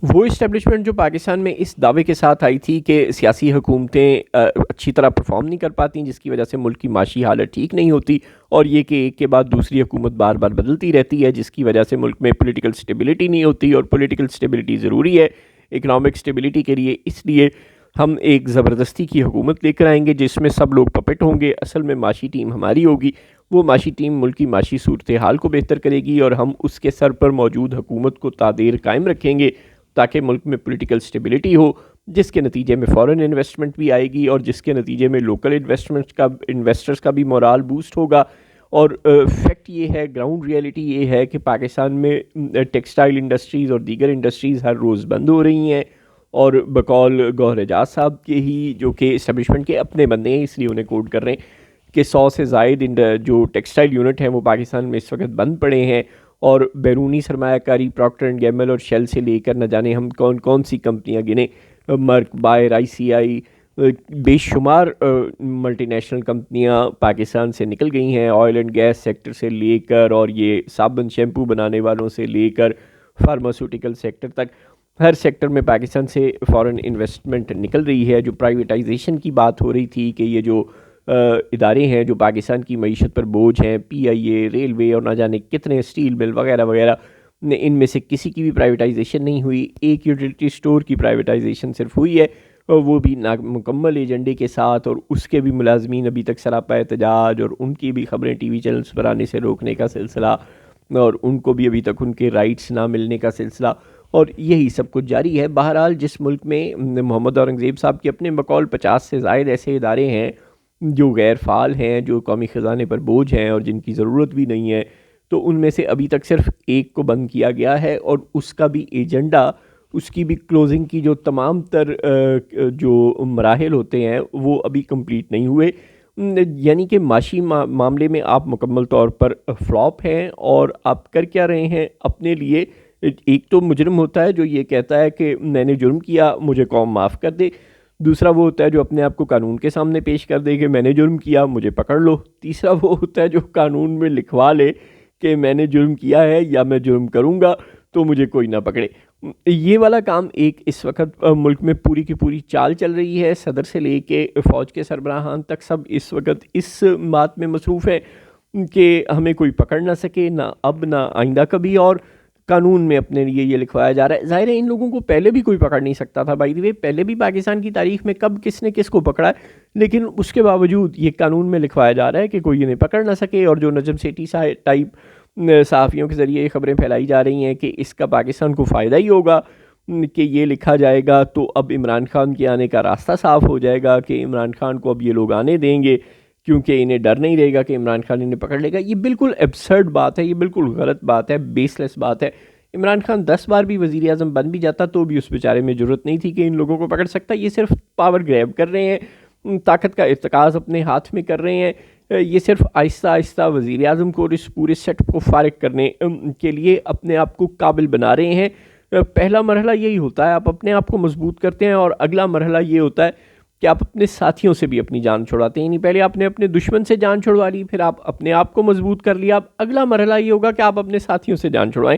وہ اسٹیبلشمنٹ جو پاکستان میں اس دعوے کے ساتھ آئی تھی کہ سیاسی حکومتیں اچھی طرح پرفارم نہیں کر پاتی، جس کی وجہ سے ملک کی معاشی حالت ٹھیک نہیں ہوتی، اور یہ کہ ایک کے بعد دوسری حکومت بار بار بدلتی رہتی ہے، جس کی وجہ سے ملک میں پولیٹیکل سٹیبلٹی نہیں ہوتی، اور پولیٹیکل سٹیبلٹی ضروری ہے اکنامک سٹیبلٹی کے لیے۔ اس لیے ہم ایک زبردستی کی حکومت لے کر آئیں گے جس میں سب لوگ پپٹ ہوں گے، اصل میں معاشی ٹیم ہماری ہوگی، وہ معاشی ٹیم ملک کی معاشی صورتحال کو بہتر کرے گی، اور ہم اس کے سر پر موجود حکومت کو تادیر قائم رکھیں گے تاکہ ملک میں پولیٹیکل سٹیبلٹی ہو، جس کے نتیجے میں فورن انویسٹمنٹ بھی آئے گی، اور جس کے نتیجے میں لوکل انویسٹرز کا بھی مورال بوسٹ ہوگا۔ اور فیکٹ یہ ہے، گراؤنڈ ریئلٹی یہ ہے کہ پاکستان میں ٹیکسٹائل انڈسٹریز اور دیگر انڈسٹریز ہر روز بند ہو رہی ہیں، اور بقول گوہر اعجاز صاحب کے ہی جو کہ اسٹیبلشمنٹ کے اپنے بندے ہیں، اس لیے انہیں کوٹ کر رہے ہیں کہ 100 سے زائد جو ٹیکسٹائل یونٹ ہیں وہ پاکستان میں اس وقت بند پڑے ہیں، اور بیرونی سرمایہ کاری پراکٹر اینڈ گیمبل اور شیل سے لے کر نہ جانے ہم کون کون سی کمپنیاں گنیں، مرک، بائر، آئی سی آئی، بے شمار ملٹی نیشنل کمپنیاں پاکستان سے نکل گئی ہیں، آئل اینڈ گیس سیکٹر سے لے کر، اور یہ صابن شیمپو بنانے والوں سے لے کر فارماسیوٹیکل سیکٹر تک، ہر سیکٹر میں پاکستان سے فورن انویسٹمنٹ نکل رہی ہے۔ جو پرائیویٹائزیشن کی بات ہو رہی تھی کہ یہ جو ادارے ہیں جو پاکستان کی معیشت پر بوجھ ہیں، پی آئی اے، ریلوے اور نہ جانے کتنے اسٹیل مل وغیرہ وغیرہ، ان میں سے کسی کی بھی پرائیویٹائزیشن نہیں ہوئی، ایک یوٹیلٹی سٹور کی پرائیویٹائزیشن صرف ہوئی ہے، اور وہ بھی نامکمل ایجنڈے کے ساتھ، اور اس کے بھی ملازمین ابھی تک سراپا احتجاج، اور ان کی بھی خبریں ٹی وی چینلز پر آنے سے روکنے کا سلسلہ، اور ان کو بھی ابھی تک ان کے رائٹس نہ ملنے کا سلسلہ، اور یہی سب کچھ جاری ہے۔ بہرحال جس ملک میں محمد اورنگزیب صاحب کے اپنے بقول 50 سے زائد ایسے ادارے ہیں جو غیر فعال ہیں، جو قومی خزانے پر بوجھ ہیں اور جن کی ضرورت بھی نہیں ہے، تو ان میں سے ابھی تک صرف ایک کو بند کیا گیا ہے، اور اس کا بھی ایجنڈا، اس کی بھی کلوزنگ کی جو تمام تر جو مراحل ہوتے ہیں وہ ابھی کمپلیٹ نہیں ہوئے، یعنی کہ معاشی معاملے میں آپ مکمل طور پر فلاپ ہیں، اور آپ کر کیا رہے ہیں اپنے لیے؟ ایک تو مجرم ہوتا ہے جو یہ کہتا ہے کہ میں نے جرم کیا، مجھے قوم معاف کر دے، دوسرا وہ ہوتا ہے جو اپنے آپ کو قانون کے سامنے پیش کر دے کہ میں نے جرم کیا، مجھے پکڑ لو، تیسرا وہ ہوتا ہے جو قانون میں لکھوا لے کہ میں نے جرم کیا ہے یا میں جرم کروں گا تو مجھے کوئی نہ پکڑے۔ یہ والا کام ایک اس وقت ملک میں پوری کی پوری چال چل رہی ہے، صدر سے لے کے فوج کے سربراہان تک سب اس وقت اس بات میں مصروف ہیں کہ ہمیں کوئی پکڑ نہ سکے، نہ اب نہ آئندہ کبھی، اور قانون میں اپنے لیے یہ لکھوایا جا رہا ہے۔ ظاہر ہے ان لوگوں کو پہلے بھی کوئی پکڑ نہیں سکتا تھا، بائی دی وے پہلے بھی پاکستان کی تاریخ میں کب کس نے کس کو پکڑا ہے، لیکن اس کے باوجود یہ قانون میں لکھوایا جا رہا ہے کہ کوئی انہیں پکڑ نہ سکے، اور جو نجم سیٹھی ٹائپ صحافیوں کے ذریعے یہ خبریں پھیلائی جا رہی ہیں کہ اس کا پاکستان کو فائدہ ہی ہوگا کہ یہ لکھا جائے گا تو اب عمران خان کے آنے کا راستہ صاف ہو جائے گا، کہ عمران خان کو اب یہ لوگ آنے دیں گے کیونکہ انہیں ڈر نہیں رہے گا کہ عمران خان انہیں پکڑ لے گا۔ یہ بالکل ایبسرڈ بات ہے، یہ بالکل غلط بات ہے، بیس لیس بات ہے۔ عمران خان 10 بار بھی وزیر اعظم بن بھی جاتا تو بھی اس بیچارے میں ضرورت نہیں تھی کہ ان لوگوں کو پکڑ سکتا۔ یہ صرف پاور گریب کر رہے ہیں، طاقت کا ارتکاز اپنے ہاتھ میں کر رہے ہیں، یہ صرف آہستہ آہستہ وزیر اعظم کو اس پورے سیٹ کو فارغ کرنے کے لیے اپنے آپ کو قابل بنا رہے ہیں۔ پہلا مرحلہ یہی ہوتا ہے، آپ اپنے آپ کو مضبوط کرتے ہیں، اور اگلا مرحلہ یہ ہوتا ہے کہ آپ اپنے ساتھیوں سے بھی اپنی جان چھڑاتے ہیں، یعنی پہلے آپ نے اپنے دشمن سے جان چھڑوا لی، پھر آپ اپنے آپ کو مضبوط کر لیا، اب اگلا مرحلہ یہ ہوگا کہ آپ اپنے ساتھیوں سے جان چھڑوائیں،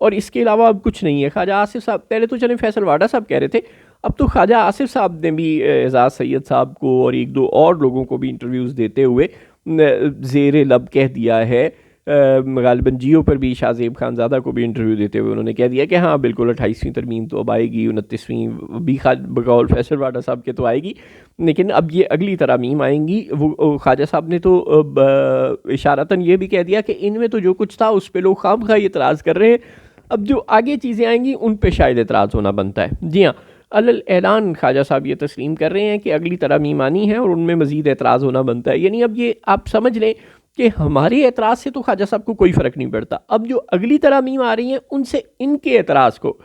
اور اس کے علاوہ اب کچھ نہیں ہے۔ خواجہ آصف صاحب پہلے تو چلیں فیصل واڈا صاحب کہہ رہے تھے، اب تو خواجہ آصف صاحب نے بھی اعزاز سید صاحب کو اور ایک دو اور لوگوں کو بھی انٹرویوز دیتے ہوئے زیر لب کہہ دیا ہے، غالباً جیو پر بھی شاہ زیب خان زادہ کو بھی انٹرویو دیتے ہوئے انہوں نے کہہ دیا کہ ہاں بالکل 28ویں ترمیم تو اب آئے گی، 29ویں بھی بقول فیصل واڈا صاحب کے تو آئے گی، لیکن اب یہ اگلی ترامیم آئیں گی۔ وہ خواجہ صاحب نے تو اشارتاً یہ بھی کہہ دیا کہ ان میں تو جو کچھ تھا اس پہ لوگ خام خواہ اعتراض کر رہے ہیں، اب جو آگے چیزیں آئیں گی ان پہ شاید اعتراض ہونا بنتا ہے۔ جی ہاں، اعلان خواجہ صاحب یہ تسلیم کر رہے ہیں کہ اگلی ترامیم آنی ہے اور ان میں مزید اعتراض ہونا بنتا ہے، یعنی اب یہ آپ سمجھ لیں کہ ہمارے اعتراض سے تو خواجہ صاحب کو کوئی فرق نہیں پڑتا، اب جو اگلی ترامیم آ رہی ہیں ان سے ان کے اعتراض کو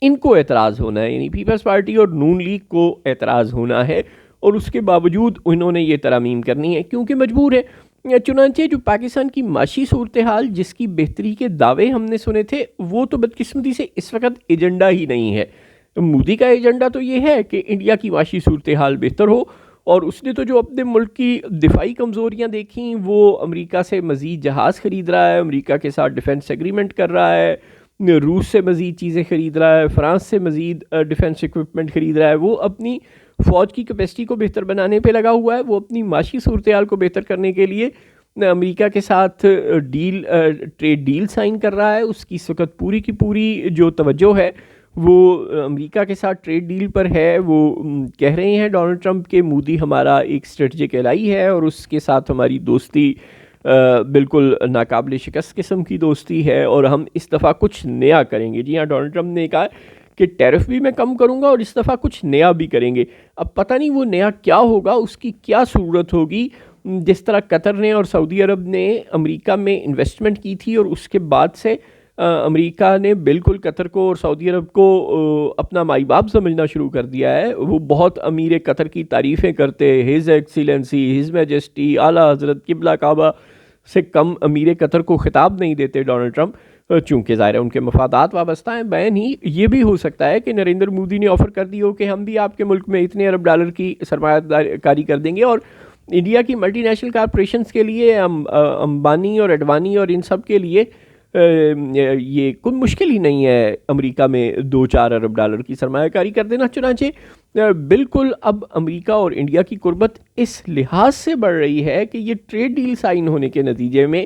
ان کو اعتراض ہونا ہے، یعنی پیپلز پارٹی اور نون لیگ کو اعتراض ہونا ہے، اور اس کے باوجود انہوں نے یہ ترامیم کرنی ہے کیونکہ مجبور ہے۔ چنانچہ جو پاکستان کی معاشی صورتحال جس کی بہتری کے دعوے ہم نے سنے تھے، وہ تو بدقسمتی سے اس وقت ایجنڈا ہی نہیں ہے۔ مودی کا ایجنڈا تو یہ ہے کہ انڈیا کی معاشی صورتحال بہتر ہو، اور اس نے تو جو اپنے ملک کی دفاعی کمزوریاں دیکھیں وہ امریکہ سے مزید جہاز خرید رہا ہے، امریکہ کے ساتھ ڈیفنس ایگریمنٹ کر رہا ہے، روس سے مزید چیزیں خرید رہا ہے, فرانس سے مزید ڈیفنس اکوپمنٹ خرید رہا ہے, وہ اپنی فوج کی کیپیسٹی کو بہتر بنانے پہ لگا ہوا ہے, وہ اپنی معاشی صورتحال کو بہتر کرنے کے لیے امریکہ کے ساتھ ٹریڈ ڈیل سائن کر رہا ہے. اس کی اس وقت پوری کی پوری جو توجہ ہے وہ امریکہ کے ساتھ ٹریڈ ڈیل پر ہے. وہ کہہ رہے ہیں ڈونلڈ ٹرمپ کہ مودی ہمارا ایک اسٹریٹجک الائی ہے اور اس کے ساتھ ہماری دوستی بالکل ناقابل شکست قسم کی دوستی ہے اور ہم اس دفعہ کچھ نیا کریں گے. جی ہاں, ڈونلڈ ٹرمپ نے کہا کہ ٹیرف بھی میں کم کروں گا اور اس دفعہ کچھ نیا بھی کریں گے. اب پتہ نہیں وہ نیا کیا ہوگا, اس کی کیا صورت ہوگی. جس طرح قطر نے اور سعودی عرب نے امریکہ میں انویسٹمنٹ کی تھی اور اس کے بعد سے امریکہ نے بالکل قطر کو اور سعودی عرب کو اپنا مائی باپ سمجھنا شروع کر دیا ہے. وہ بہت امیر قطر کی تعریفیں کرتے, ہز ایکسیلنسی, ہز میجسٹی, اعلیٰ حضرت, قبلہ کعبہ سے کم امیر قطر کو خطاب نہیں دیتے ڈونلڈ ٹرمپ, چونکہ ظاہر ہے ان کے مفادات وابستہ ہیں. بین ہی یہ بھی ہو سکتا ہے کہ نریندر مودی نے آفر کر دی ہو کہ ہم بھی آپ کے ملک میں اتنے ارب ڈالر کی سرمایہ کاری کر دیں گے, اور انڈیا کی ملٹی نیشنل کارپوریشنز کے لیے امبانی اور اڈوانی اور ان سب کے لیے یہ کوئی مشکل ہی نہیں ہے امریکہ میں 2-4 ارب ڈالر کی سرمایہ کاری کر دینا. چنانچہ بالکل اب امریکہ اور انڈیا کی قربت اس لحاظ سے بڑھ رہی ہے کہ یہ ٹریڈ ڈیل سائن ہونے کے نتیجے میں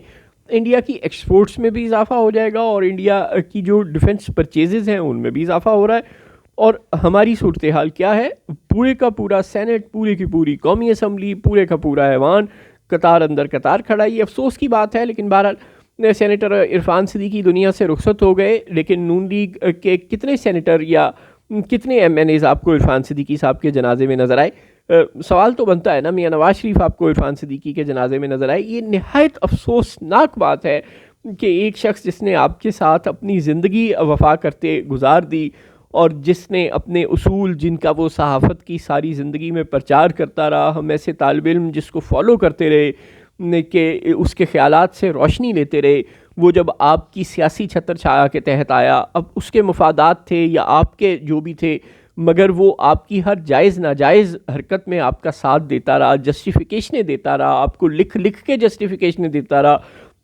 انڈیا کی ایکسپورٹس میں بھی اضافہ ہو جائے گا اور انڈیا کی جو ڈیفنس پرچیزز ہیں ان میں بھی اضافہ ہو رہا ہے. اور ہماری صورتحال کیا ہے, پورے کا پورا سینٹ, پورے کی پوری قومی اسمبلی, پورے کا پورا ایوان قطار اندر قطار کھڑا. یہ افسوس کی بات ہے, لیکن بہرحال سینیٹر عرفان صدیقی دنیا سے رخصت ہو گئے, لیکن نون لیگ کے کتنے سینیٹر یا کتنے ایم این ایز آپ کو عرفان صدیقی صاحب کے جنازے میں نظر آئے؟ سوال تو بنتا ہے نا, میاں نواز شریف آپ کو عرفان صدیقی کے جنازے میں نظر آئے. یہ نہایت افسوسناک بات ہے کہ ایک شخص جس نے آپ کے ساتھ اپنی زندگی وفا کرتے گزار دی اور جس نے اپنے اصول جن کا وہ صحافت کی ساری زندگی میں پرچار کرتا رہا, ہم ایسے طالب علم جس کو فالو کرتے رہے کہ اس کے خیالات سے روشنی لیتے رہے, وہ جب آپ کی سیاسی چھتر چھایا کے تحت آیا, اب اس کے مفادات تھے یا آپ کے جو بھی تھے, مگر وہ آپ کی ہر جائز ناجائز حرکت میں آپ کا ساتھ دیتا رہا, جسٹیفیکیشنیں دیتا رہا, آپ کو لکھ لکھ کے جسٹیفیکیشنیں دیتا رہا,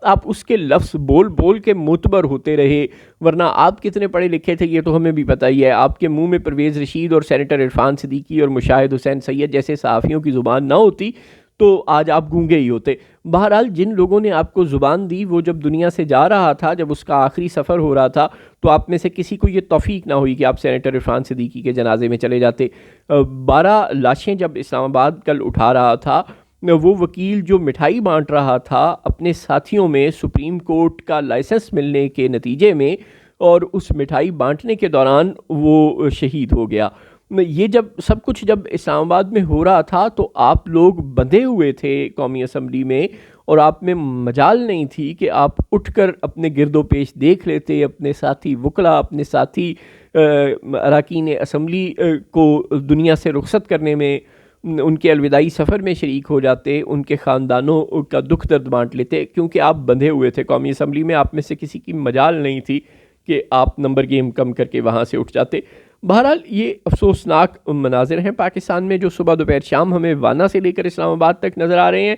آپ اس کے لفظ بول بول کے معتبر ہوتے رہے. ورنہ آپ کتنے پڑھے لکھے تھے یہ تو ہمیں بھی پتہ ہی ہے, آپ کے منہ میں پرویز رشید اور سینیٹر عرفان صدیقی اور مشاہد حسین سید جیسے صحافیوں کی زبان نہ ہوتی تو آج آپ گونگے ہی ہوتے. بہرحال جن لوگوں نے آپ کو زبان دی وہ جب دنیا سے جا رہا تھا, جب اس کا آخری سفر ہو رہا تھا, تو آپ میں سے کسی کو یہ توفیق نہ ہوئی کہ آپ سینیٹر عرفان صدیقی کے جنازے میں چلے جاتے. 12 لاشیں جب اسلام آباد کل اٹھا رہا تھا, وہ وکیل جو مٹھائی بانٹ رہا تھا اپنے ساتھیوں میں سپریم کورٹ کا لائسنس ملنے کے نتیجے میں, اور اس مٹھائی بانٹنے کے دوران وہ شہید ہو گیا. یہ جب سب کچھ جب اسلام آباد میں ہو رہا تھا تو آپ لوگ بندھے ہوئے تھے قومی اسمبلی میں, اور آپ میں مجال نہیں تھی کہ آپ اٹھ کر اپنے گرد و پیش دیکھ لیتے, اپنے ساتھی وکلا, اپنے ساتھی اراکین اسمبلی کو دنیا سے رخصت کرنے میں, ان کے الوداعی سفر میں شریک ہو جاتے, ان کے خاندانوں کا دکھ درد بانٹ لیتے, کیونکہ آپ بندھے ہوئے تھے قومی اسمبلی میں. آپ میں سے کسی کی مجال نہیں تھی کہ آپ نمبر گیم کم کر کے وہاں سے اٹھ جاتے. بہرحال یہ افسوسناک مناظر ہیں پاکستان میں جو صبح دوپہر شام ہمیں وانا سے لے کر اسلام آباد تک نظر آ رہے ہیں,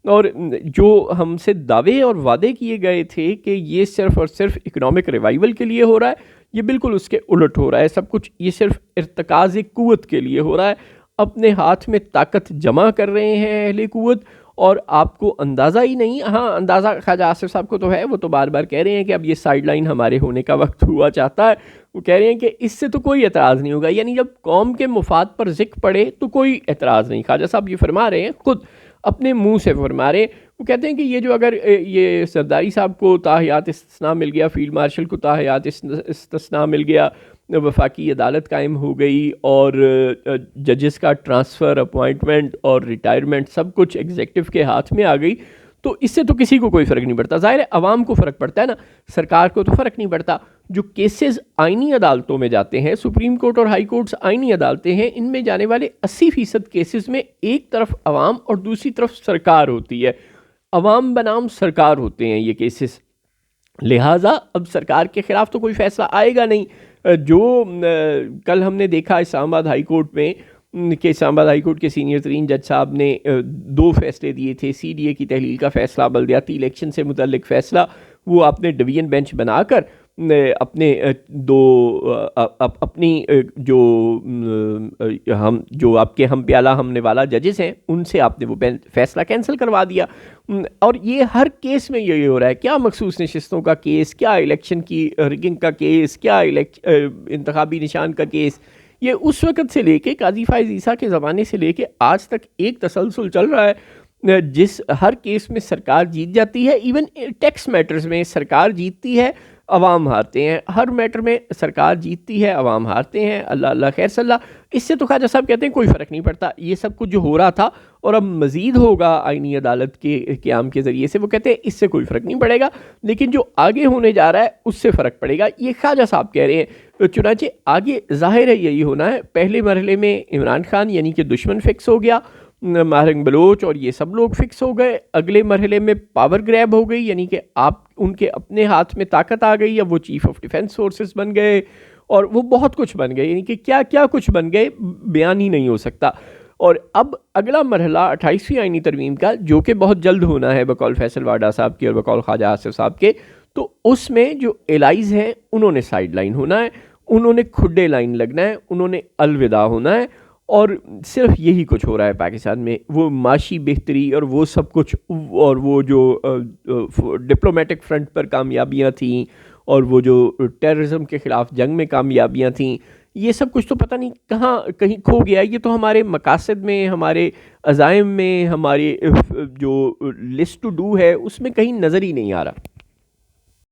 اور جو ہم سے دعوے اور وعدے کیے گئے تھے کہ یہ صرف اور صرف اکنامک ریوائیول کے لیے ہو رہا ہے, یہ بالکل اس کے الٹ ہو رہا ہے. سب کچھ یہ صرف ارتکاز قوت کے لیے ہو رہا ہے. اپنے ہاتھ میں طاقت جمع کر رہے ہیں اہل قوت, اور آپ کو اندازہ ہی نہیں. ہاں اندازہ خواجہ آصف صاحب کو تو ہے, وہ تو بار بار کہہ رہے ہیں کہ اب یہ سائیڈ لائن ہمارے ہونے کا وقت ہوا چاہتا ہے. وہ کہہ رہے ہیں کہ اس سے تو کوئی اعتراض نہیں ہوگا, یعنی جب قوم کے مفاد پر ذکر پڑے تو کوئی اعتراض نہیں. خواجہ صاحب یہ فرما رہے ہیں, خود اپنے منہ سے فرما رہے ہیں. وہ کہتے ہیں کہ یہ جو اگر یہ سرداری صاحب کو تاحیات استثناء مل گیا, فیلڈ مارشل کو تاحیات استثناء مل گیا, وفاقی عدالت قائم ہو گئی, اور ججز کا ٹرانسفر, اپوائنٹمنٹ اور ریٹائرمنٹ سب کچھ ایگزیکٹو کے ہاتھ میں آ گئی, تو اس سے تو کسی کو کوئی فرق نہیں پڑتا. ظاہر ہے عوام کو فرق پڑتا ہے نا, سرکار کو تو فرق نہیں پڑتا. جو کیسز آئینی عدالتوں میں جاتے ہیں, سپریم کورٹ اور ہائی کورٹس آئینی عدالتیں ہیں, ان میں جانے والے 80% کیسز میں ایک طرف عوام اور دوسری طرف سرکار ہوتی ہے. عوام بنام سرکار ہوتے ہیں یہ کیسز, لہٰذا اب سرکار کے خلاف تو کوئی فیصلہ آئے گا نہیں. جو کل ہم نے دیکھا اسلام آباد ہائی کورٹ میں کہ اسلام آباد ہائی کورٹ کے سینئر ترین جج صاحب نے 2 فیصلے دیے تھے. سی ڈی اے کی تحلیل کا فیصلہ, بلدیاتی الیکشن سے متعلق فیصلہ, وہ آپ نے ڈویژن بینچ بنا کر اپنے اپنی جو ہم جو آپ کے ہم پیالہ ہم نوالا ججز ہیں ان سے آپ نے وہ فیصلہ کینسل کروا دیا. اور یہ ہر کیس میں یہی ہو رہا ہے. کیا مخصوص نشستوں کا کیس, کیا الیکشن کی رگنگ کا کیس, کیا انتخابی نشان کا کیس, یہ اس وقت سے لے کے قاضی فائز عیسیٰ کے زمانے سے لے کے آج تک ایک تسلسل چل رہا ہے, جس ہر کیس میں سرکار جیت جاتی ہے. ایون ٹیکس میٹرز میں سرکار جیتتی ہے, عوام ہارتے ہیں. ہر میٹر میں سرکار جیتتی ہے, عوام ہارتے ہیں. اللہ اللہ خیر صلی اللہ. اس سے تو خواجہ صاحب کہتے ہیں کوئی فرق نہیں پڑتا, یہ سب کچھ جو ہو رہا تھا اور اب مزید ہوگا آئینی عدالت کے قیام کے ذریعے سے, وہ کہتے ہیں اس سے کوئی فرق نہیں پڑے گا, لیکن جو آگے ہونے جا رہا ہے اس سے فرق پڑے گا. یہ خواجہ صاحب کہہ رہے ہیں. چنانچہ آگے ظاہر ہے یہی ہونا ہے. پہلے مرحلے میں عمران خان یعنی کہ دشمن فکس ہو گیا, مہرنگ بلوچ اور یہ سب لوگ فکس ہو گئے. اگلے مرحلے میں پاور گریب ہو گئی, یعنی کہ آپ ان کے اپنے ہاتھ میں طاقت آ گئی, اب وہ چیف آف ڈیفنس فورسز بن گئے اور وہ بہت کچھ بن گئے, یعنی کہ کیا کیا کچھ بن گئے بیان ہی نہیں ہو سکتا. اور اب اگلا مرحلہ 28ویں آئینی ترمیم کا, جو کہ بہت جلد ہونا ہے بقول فیصل واڈا صاحب کی اور بقول خواجہ آصف صاحب کے, تو اس میں جو الائز ہیں انہوں نے سائیڈ لائن ہونا ہے, انہوں نے کھڈے لائن لگنا ہے, انہوں نے الوداع ہونا ہے. اور صرف یہی کچھ ہو رہا ہے پاکستان میں. وہ معاشی بہتری اور وہ سب کچھ, اور وہ جو ڈپلومیٹک فرنٹ پر کامیابیاں تھیں اور وہ جو ٹیررزم کے خلاف جنگ میں کامیابیاں تھیں, یہ سب کچھ تو پتہ نہیں کہاں کہیں کھو گیا. یہ تو ہمارے مقاصد میں, ہمارے عزائم میں, ہمارے جو لسٹ ٹو ڈو ہے اس میں کہیں نظر ہی نہیں آ رہا.